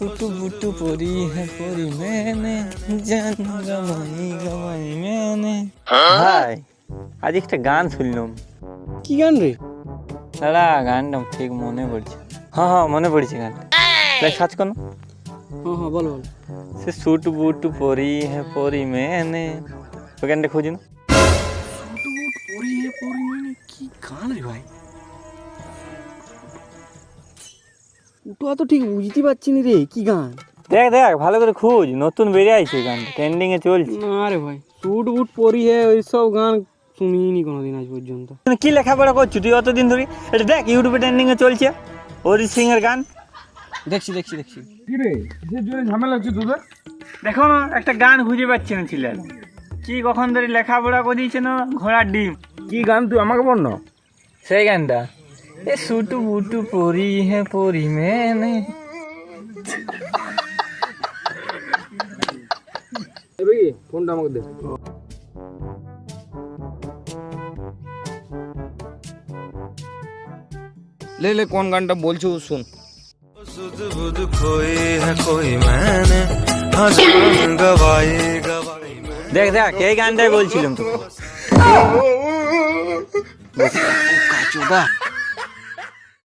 बुटू बुटू परी है परी मैंने जान गवाई मैंने ভাই আজ একটা গান শুনলাম। কি গান রে? দাদা গানটা ঠিক মনে পড়ছে। হ্যাঁ মনে পড়ছে গানটা। লাইক সার্চ করো। হ্যাঁ বল বল। সে সুট বুট পরি है পরি मैंने ওই গানটা খুঁজি না। ছোট বুট পরি হে পরি মানে কি গান রে ভাই? ওটা তো ঠিক বুঝতে পারছি না রে, কি গান? দেখ দেখ ভালো করে খুঁজ, নতুন বেরিয়ে আইছে গানটা, ট্রেন্ডিং এ চলছে। না রে ভাই, সুট বুট পরি হে ওইসব গান শুনিনি কোনোদিন আজ পর্যন্ত। তুই কি লেখাপড়া করছিস তুই অতদিন ধরে? এটা দেখ ইউটিউবে ট্রেন্ডিং এ চলছে অরিজিৎ সিং এর গান। দেখছি কি রে যে জোরে ঝামেলা হচ্ছে তোদের? দেখো না একটা গান খুঁজে পাচ্ছি না ছেলে কি কখন ধরে লেখাপড়া করিয়েছে না ঘোড়ার ডিম। কি গান তুই আমাকে বল না। সেই গানটা এ সুটু বুটু পরি হে পরি মেনে। এবার কি ফোনটা আমাকে দে। লে কোন গানটা বলছো শুন। सुध बुध खोई है कोई मैंने हजान गवाई गवाई দেখ দেখ এই গানটাই বলছিলাম তোকে। চোদা